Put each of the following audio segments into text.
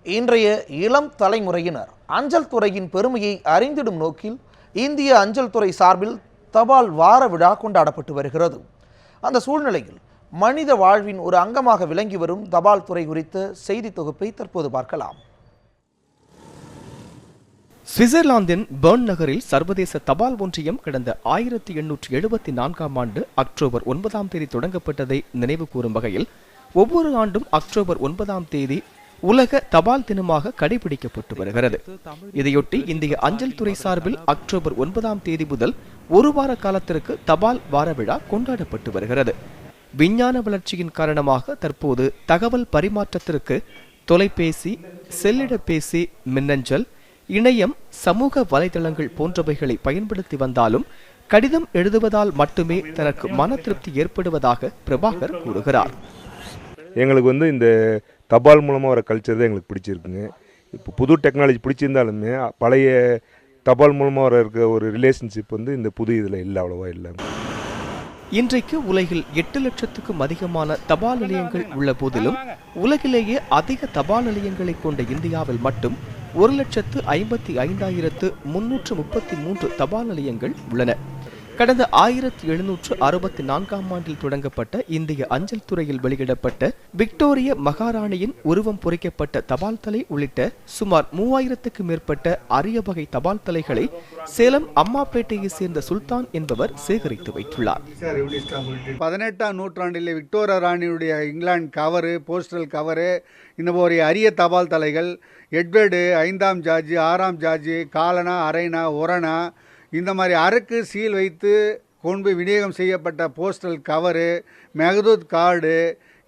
இன்றைய இளம் தலைமுறையினர் அஞ்சல் துறையின் பெருமையை அறிந்திடும் நோக்கில் இந்திய அஞ்சல் துறை சார்பில் தபால் வார விழா கொண்டாடப்பட்டு வருகிறது. அந்த சூழ்நிலையில் மனித வாழ்வின் ஒரு அங்கமாக விளங்கி வரும் தபால் துறை குறித்த செய்தி தொகுப்பை தற்போது பார்க்கலாம். சுவிட்சர்லாந்தின் பெர்ன் நகரில் சர்வதேச தபால் ஒன்றியம் கடந்த 1874ஆம் ஆண்டு அக்டோபர் 9ஆம் தேதி தொடங்கப்பட்டதை நினைவு கூறும் வகையில் ஒவ்வொரு ஆண்டும் அக்டோபர் 9ஆம் தேதி உலக தபால் தினமாக கடைபிடிக்கப்பட்டு வருகிறது. இதையொட்டி இந்திய அஞ்சல் துறை சார்பில் அக்டோபர் 9ஆம் தேதி முதல் ஒரு வார காலத்திற்கு தபால் வார விழா கொண்டாடப்பட்டு வருகிறது. விஞ்ஞான வளர்ச்சியின் காரணமாக தற்போது தகவல் பரிமாற்றத்திற்கு தொலைபேசி, செல்லிடப்பேசி, மின்னஞ்சல், இணையம், சமூக வலைதளங்கள் போன்றவைகளை பயன்படுத்தி வந்தாலும் கடிதம் எழுதுவதால் மட்டுமே தனக்கு மன திருப்தி ஏற்படுவதாக பிரபாகர் கூறுகிறார். எங்களுக்கு இந்த தபால் மூலமாக வர கல்ச்சர் தான் எங்களுக்கு பிடிச்சிருக்குங்க. இப்போ புது டெக்னாலஜி பிடிச்சிருந்தாலுமே பழைய தபால் மூலமாக வர இருக்க ஒரு ரிலேஷன்ஷிப் இந்த புது இதில் இல்லை, அவ்வளோவா இல்லை. இன்றைக்கு உலகில் 8 லட்சத்துக்கும் அதிகமான தபால் நிலையங்கள் உள்ள போதிலும் உலகிலேயே அதிக தபால் நிலையங்களை கொண்ட இந்தியாவில் மட்டும் 1,55,333 தபால் நிலையங்கள் உள்ளன. கடந்த 1764ஆம் ஆண்டில் தொடங்கப்பட்ட இந்திய அஞ்சல் துறையில் வெளியிடப்பட்ட விக்டோரிய மகாராணியின் உருவம் பொறிக்கப்பட்ட தபால் தலை உள்ளிட்ட சுமார் 3000க்கும் மேற்பட்ட அரிய வகை தபால் தலைகளை சேலம் அம்மாப்பேட்டையை சேர்ந்த சுல்தான் என்பவர் சேகரித்து வைத்துள்ளார். 18ஆம் நூற்றாண்டில் விக்டோரியா ராணியுடைய இங்கிலாந்து கவரு, போஸ்டல் கவரு, இந்த மாதிரி அரிய தபால் தலைகள், எட்வர்டு 5ஆம் ஜார்ஜ், 6ஆம் ஜார்ஜ், காலனா, அரைனா, ஒரணா, இந்த மாதிரி அறுக்கு சீல் வைத்து கொண்டு விநியோகம் செய்யப்பட்ட போஸ்டல் கவரு, மெகதூத் கார்டு,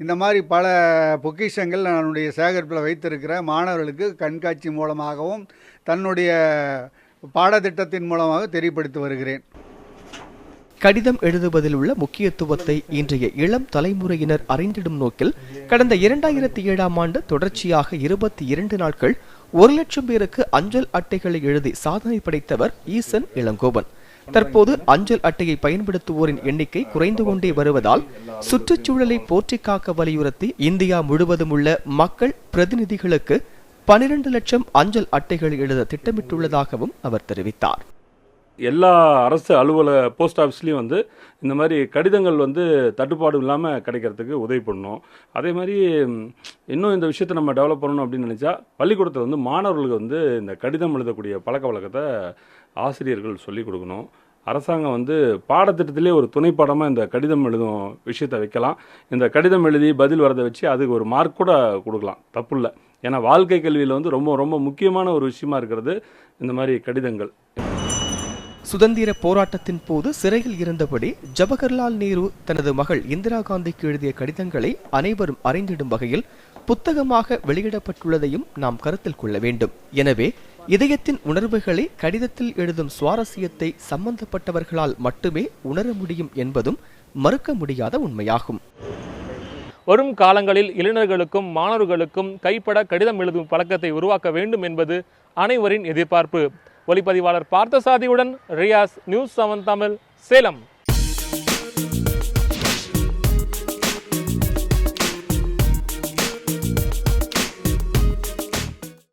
இந்த மாதிரி பல பொக்கிஷங்கள் என்னுடைய சேகரிப்பில் வைத்திருக்கிற மாணவர்களுக்கு கண்காட்சி மூலமாகவும் தன்னுடைய பாடத்திட்டத்தின் மூலமாக தெரியப்படுத்தி வருகிறேன். கடிதம் எழுதுவதில் உள்ள முக்கியத்துவத்தை இன்றைய இளம் தலைமுறையினர் அறிந்திடும் நோக்கில் கடந்த 2007ஆம் ஆண்டு தொடர்ச்சியாக 22 நாட்கள் 1 லட்சம் பேருக்கு அஞ்சல் அட்டைகளை எழுதி சாதனை படைத்தவர் ஈசன் இளங்கோவன். தற்போது அஞ்சல் அட்டையை பயன்படுத்துவோரின் எண்ணிக்கை குறைந்து கொண்டே வருவதால் சுற்றுச்சூழலை போற்றி காக்க வலியுறுத்தி இந்தியா முழுவதும் உள்ள மக்கள் பிரதிநிதிகளுக்கு 12 லட்சம் அஞ்சல் அட்டைகள் எழுத திட்டமிட்டுள்ளதாகவும் அவர் தெரிவித்தார். எல்லா அரசு அலுவலக போஸ்ட் ஆஃபீஸ்லேயும் இந்த மாதிரி கடிதங்கள் தட்டுப்பாடு இல்லாமல் கிடைக்கிறதுக்கு உதவி பண்ணணும். அதே மாதிரி இன்னும் இந்த விஷயத்தை நம்ம டெவலப் பண்ணணும் அப்படின்னு நினச்சா பள்ளிக்கூடத்தில் மாணவர்களுக்கு இந்த கடிதம் எழுதக்கூடிய பழக்க வழக்கத்தை ஆசிரியர்கள் சொல்லிக் கொடுக்கணும். அரசாங்கம் பாடத்திட்டத்திலே ஒரு துணைப்பாடமாக இந்த கடிதம் எழுதும் விஷயத்தை வைக்கலாம். இந்த கடிதம் எழுதி பதில் வரதை வச்சு அதுக்கு ஒரு மார்க் கூட கொடுக்கலாம், தப்பு இல்லை. ஏன்னா வாழ்க்கை கல்வியில் ரொம்ப ரொம்ப முக்கியமான ஒரு விஷயமா இருக்கிறது இந்த மாதிரி கடிதங்கள். சுதந்திர போராட்டத்தின் போது சிறையில் இருந்தபடி ஜவஹர்லால் நேரு தனது மகள் இந்திரா காந்திக்கு எழுதிய கடிதங்களை அனைவரும் அறிந்திடும் வகையில் புத்தகமாக வெளியிடப்பட்டுள்ளதையும் நாம் கருத்தில் கொள்ள வேண்டும். எனவே இதயத்தின் உணர்வுகளை கடிதத்தில் எழுதும் சுவாரஸ்யத்தை சம்பந்தப்பட்டவர்களால் மட்டுமே உணர முடியும் என்பதும் மறுக்க முடியாத உண்மையாகும். வரும் காலங்களில் இளைஞர்களுக்கும் மாணவர்களுக்கும் கைப்பட கடிதம் எழுதும் பழக்கத்தை உருவாக்க வேண்டும் என்பது அனைவரின் எதிர்பார்ப்பு. ஒளிப்பதிவாளர் பார்த்தசாதியுடன் ரியாஸ், நியூஸ் 7 தமிழ், சேலம்.